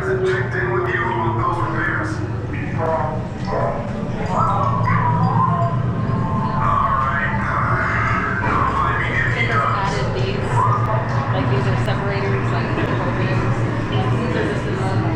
hasn't checked in with you on those repairs. Added these, like these are separators, like beams. These are just the normal.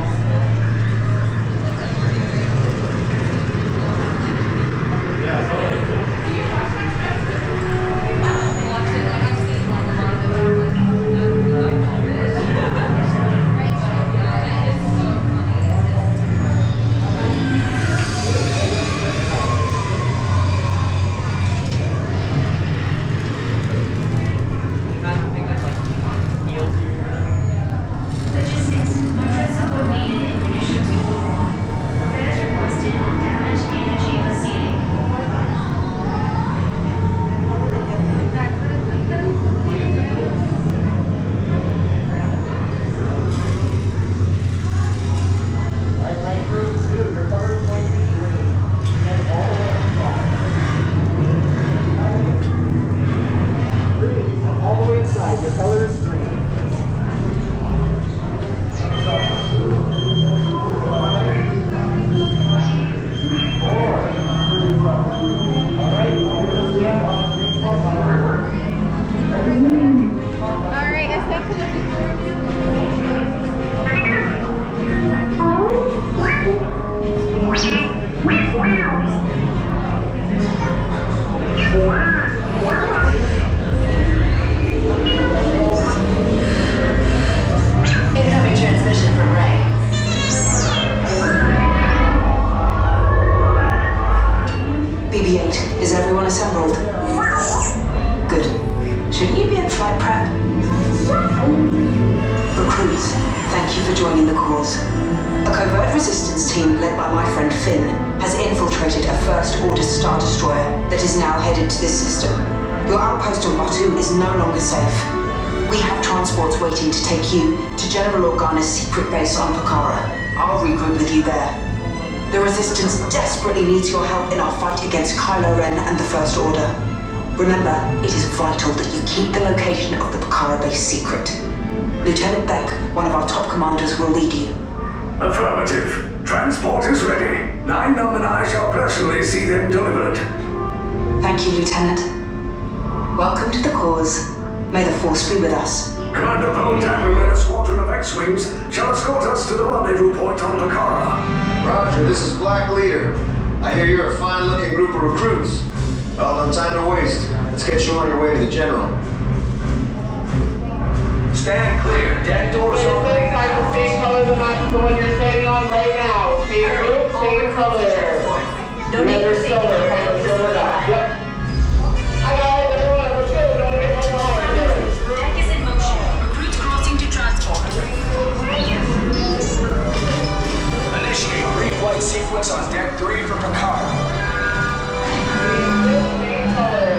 Incoming transmission from Rey. BB-8, is everyone assembled? Good. Shouldn't you be in flight prep? Recruits, thank you for joining the cause. A covert resistance team led by my friend Finn has infiltrated a First-Order Star Destroyer that is now headed to this system. Your outpost on Batu is no longer safe. We have transports waiting to take you to General Organa's secret base on Pakara. I'll regroup with you there. The Resistance desperately needs your help in our fight against Kylo Ren and the First Order. Remember, it is vital that you keep the location of the Pakara base secret. Lieutenant Beck, one of our top commanders, will lead you. Affirmative. Transport is ready. 9-Num and I shall personally see them delivered. Thank you, Lieutenant. Welcome to the cause. May the Force be with us. Commander Boltan and a squadron of X-Wings shall escort us to the rendezvous point on Pakara. Roger, this is Black Leader. I hear you're a fine-looking group of recruits. Well, no time to waste. Let's get you on your way to the General. Stand clear. Deck doors open. Same color the match the one you're standing on right now. Same group, same color. No need to Silver, silver dot. Yep. I got it, everyone. Let's go. Don't get my line. Deck is in motion. Recruits crossing to transport. Initiate pre-flight sequence on Deck 3 for Pakara. Same color.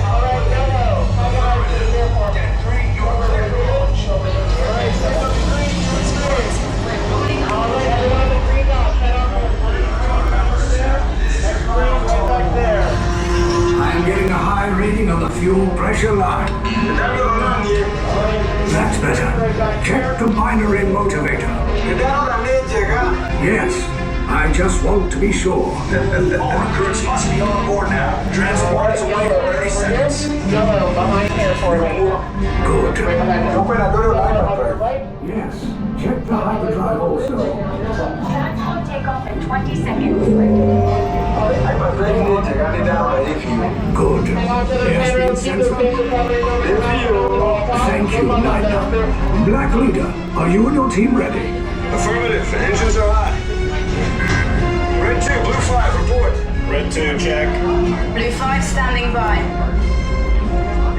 All right, yellow. I got it. Here for me. Deck 3, you're clear to launch. All right, everyone, the green dot. Head on over. Next green, right back there. I am getting a high reading on the fuel pressure line. That's better. Check the binary motivator. Yes, I just want to be sure. All recruits must be on board now. Transport is away in 30 seconds. Yellow, behind here for me. Good. Right? Yes, check the hyperdrive also. Transport takeoff in 20 seconds. Good. Hang on to the camera, Airspeed keep the sensor. picture coming over. Thank you, Nina. Black Leader, are you and your team ready? Affirmative. Engines are hot. Red 2, Blue 5, report. Red 2, check. Blue 5 standing by.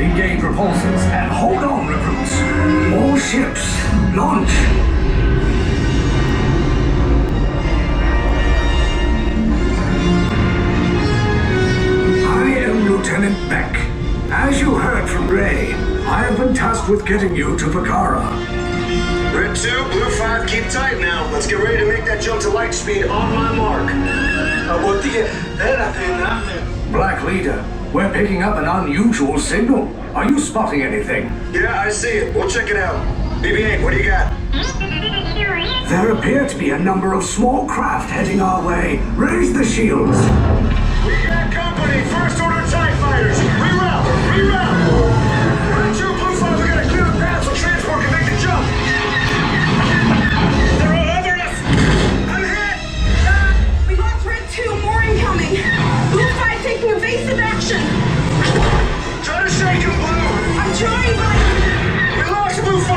Engage repulsors and hold on, recruits. All ships, launch. I am Lieutenant Beck. As you heard from Rey, I have been tasked with getting you to Pakara. Red 2, Blue 5, keep tight now. Let's get ready to make that jump to light speed on my mark. Black Leader, we're picking up an unusual signal. Are you spotting anything? Yeah, I see it. We'll check it out. BB-8, what do you got? There appear to be a number of small craft heading our way. Raise the shields. We got company! First order TIE fighters! Reroute! Reroute! Red 2, Blue 5, we gotta clear the path so transport can make the jump! They're all over us! I'm hit! We lost Red 2, more incoming. Blue 5 taking evasive action. Try to shake him, Blue! I'm trying, but We lost Blue 5!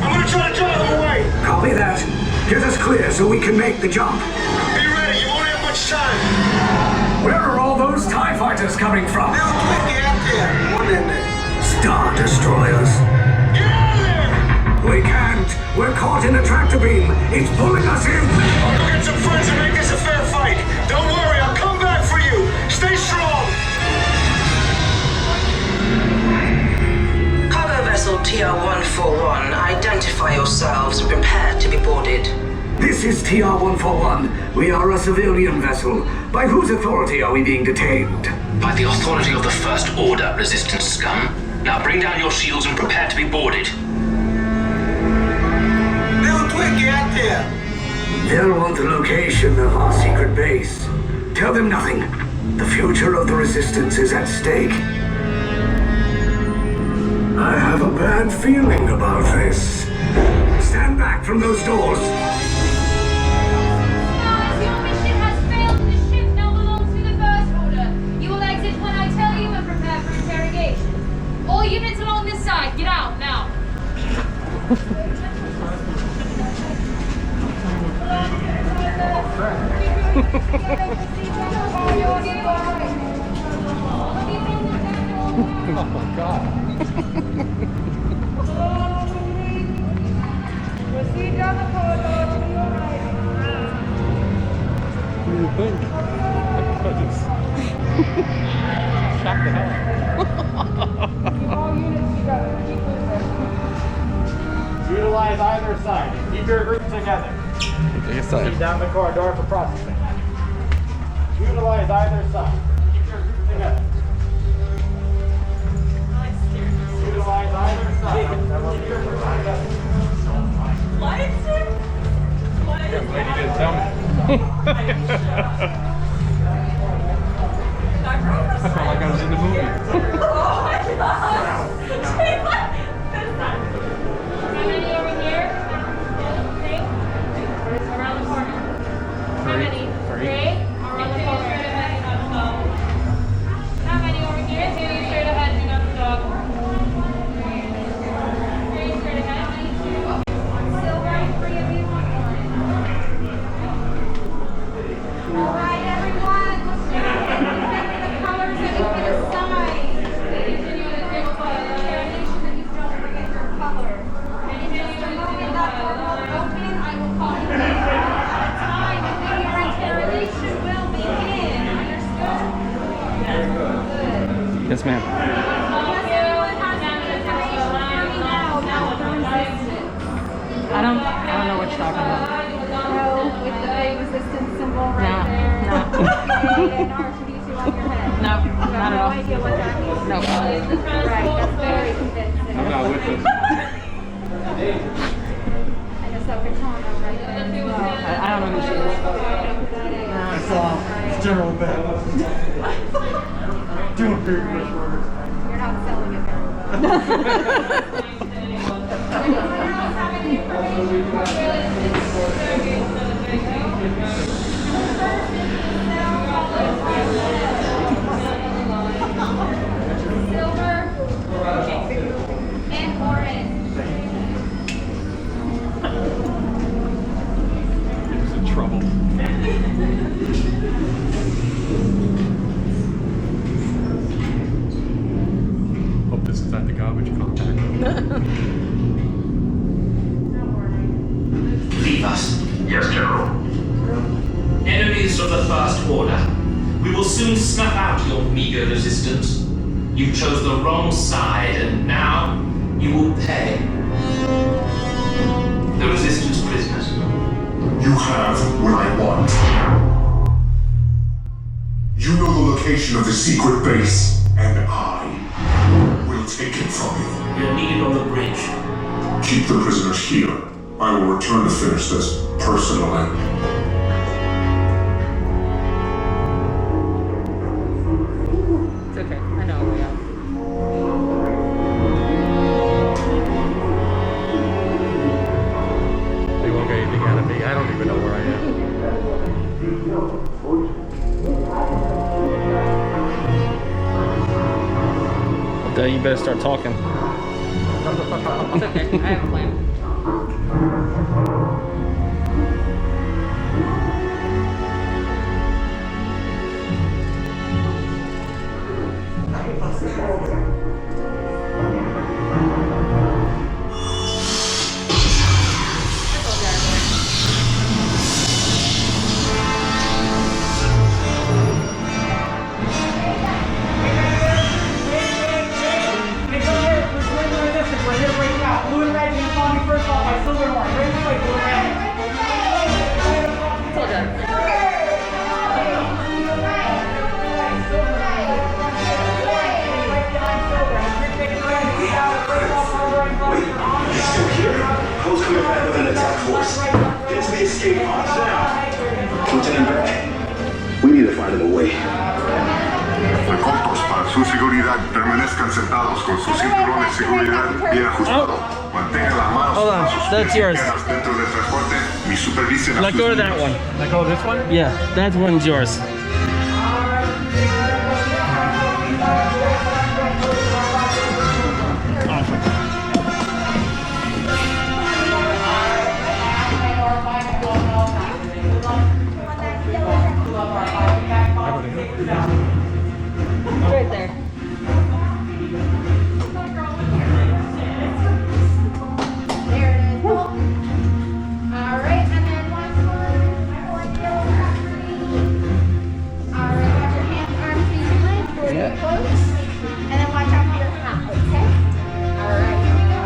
I'm gonna try to draw them away! Copy that. Get us clear so we can make the jump. Be ready, you won't have much time! Where are all those TIE fighters coming from? Star Destroyers. Get out of there! We can't. We're caught in a tractor beam. It's pulling us in. I'll go get some friends and make this a fair fight. Don't worry, I'll come back for you. Stay strong! Cargo vessel TR-141, identify yourselves and prepare to be boarded. This is TR-141. We are a civilian vessel. By whose authority are we being detained? By the authority of the First Order, Resistance scum. Now bring down your shields and prepare to be boarded. Little Twig, get out there! They'll want the location of our secret base. Tell them nothing. The future of the Resistance is at stake. I have a bad feeling about this. Stand back from those doors. Your mission has failed. The ship now belongs to the First Order. You will exit when I tell you and prepare for interrogation. All units along this side, get out now. Oh my god. Proceed down the corridor to your right. What do you think? I just shocked the hell out. Keep all units together. Keep moving. Utilize either side. Keep your group together. Proceed down the corridor for processing. Utilize either side. Keep your group together. Utilize either side. That will keep your group together. What? I'm glad you didn't tell me. I felt like I was in the movie. Oh my god! How many over here? Three? Around the corner. How many? Three? Around the corner. How many over here? Two straight ahead, do not stop. Three straight ahead. Silver, three of you. Alright, everyone. The colors that we can assign. Continue to take determination that you don't forget your color. And in just a moment that door will open, I will call you at a time and then your interrogation will begin. Understood? Good. Yes, ma'am. I don't know what you're talking about. No, with the big resistance symbol right No, there. no. And R2D2 on your head. No, You have not at no all. idea what that means. No. Right, that's very convincing. I'm not with this. And a Sokatana right there as well. I don't know who she is. It's General Ben. Doing big fish burgers. You're not selling it very Silver and orange. He's in trouble. Hope this is at the garbage compact. Leave us. Yes, General. Enemies of the First Order. We will soon snuff out your meager resistance. You chose the wrong side, and now you will pay. The Resistance prisoners. You have what I want. You know the location of the secret base, and I will take it from you. You're needed on the bridge. Keep the prisoners here. I will return to finish this personally. It's okay. I know a way out. They won't get anything out of me. I don't even know where I am. You better start talking. It's okay. I have a plan. Recautos para su seguridad, permanezcan sentados con su cinturón de seguridad bien ajustado. Mantengan las manos Hold on, a sus that's pies y yours. piernas dentro del transporte y supervisen a Let sus go of that niños. one. Let go of this one? Yeah, that one's yours. Right there. There it is. Alright, and then one more. Alright, watch your hands, arms, feet, and legs. Doors are closed. And then watch out for your hat, okay? Alright, here we go.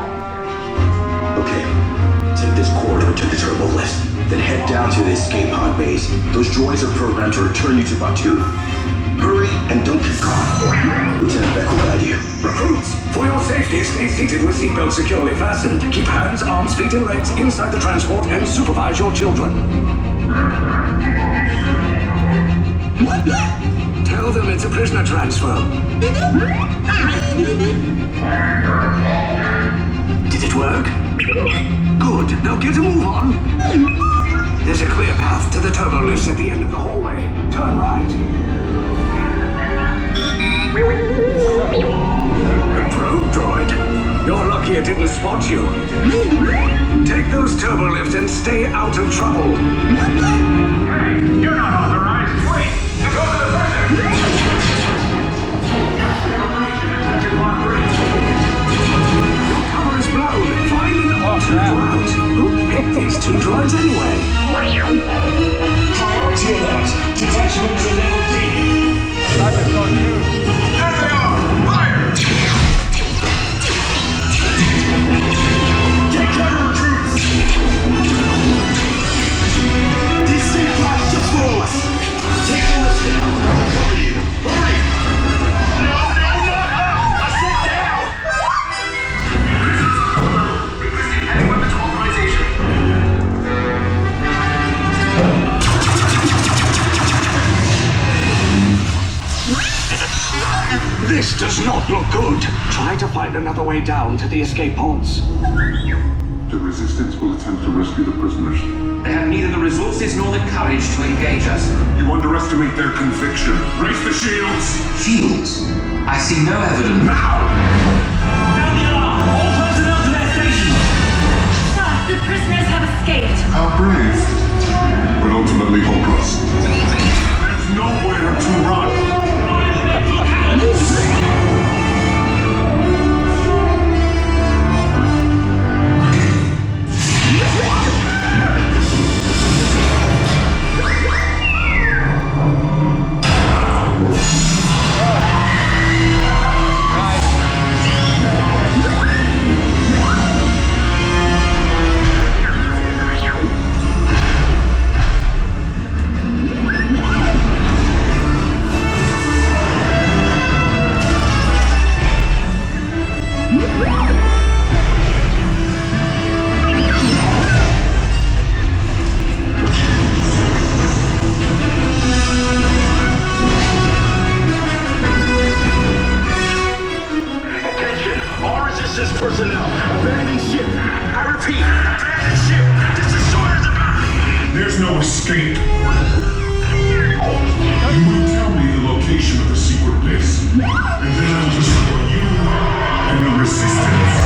Okay, take this corridor to the turbo lift. Then head down to the escape pod base. Those droids are programmed to return you to Batu. Hurry and don't get caught. Lieutenant Beck will guide you. Recruits, for your safety, stay seated with seatbelts securely fastened. Keep hands, arms, feet, and legs inside the transport and supervise your children. Tell them it's a prisoner transfer. Did it work? Good. Now get a move on. There's a clear path to the turbo lifts at the end of the hallway. Turn right. A probe droid? You're lucky it didn't spot you. Take those turbo lifts and stay out of trouble. Hey, you're not authorized. Wait, to go to the prison. Cover is blown. Find an alternate route. Who picked these two droids anyway? TLX, detachment to level D. There they are! Fire! Take cover, recruits! Descend like the force! Take the lift down! Cover you! Hurry! No, not up! I said down! Requesting heavy weapons authorization. This does not look good. Try to find another way down to the escape pods. The resistance will attempt to rescue the prisoners. They have neither the resources nor the courage to engage us. You underestimate their conviction. Raise the shields! Shields? I see no evidence. Now! Sound the alarm! All personnel to their stations! Sir, the prisoners have escaped. How brave, but ultimately hopeless. There's nowhere to run. Resistance personnel, abandon ship. I repeat, abandon ship. This destroyer's about. There's no escape. You will tell me the location of the secret base, and then I will destroy you and the resistance.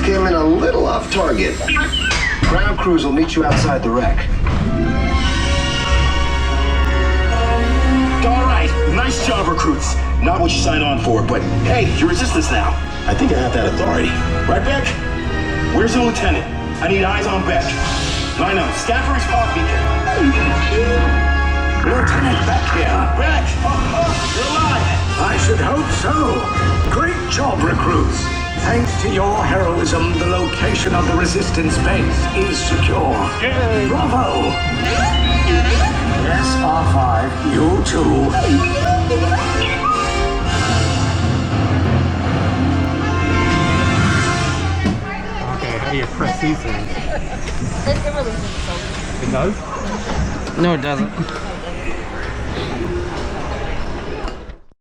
Came in a little off target. Ground crews will meet you outside the wreck. All right, nice job, recruits. Not what you signed on for, but hey, you're resistance now. I think I have that authority. Right, Beck? Where's the lieutenant? I need eyes on Beck. I know, scan for his pop beacon. Lieutenant Beck here. Beck! You're alive! I should hope so. Great job, recruits. Thanks to your heroism, the location of the resistance base is secure. Yay. Bravo! Yes, R5, you too. Okay, how do you press these things? It does? No, it doesn't.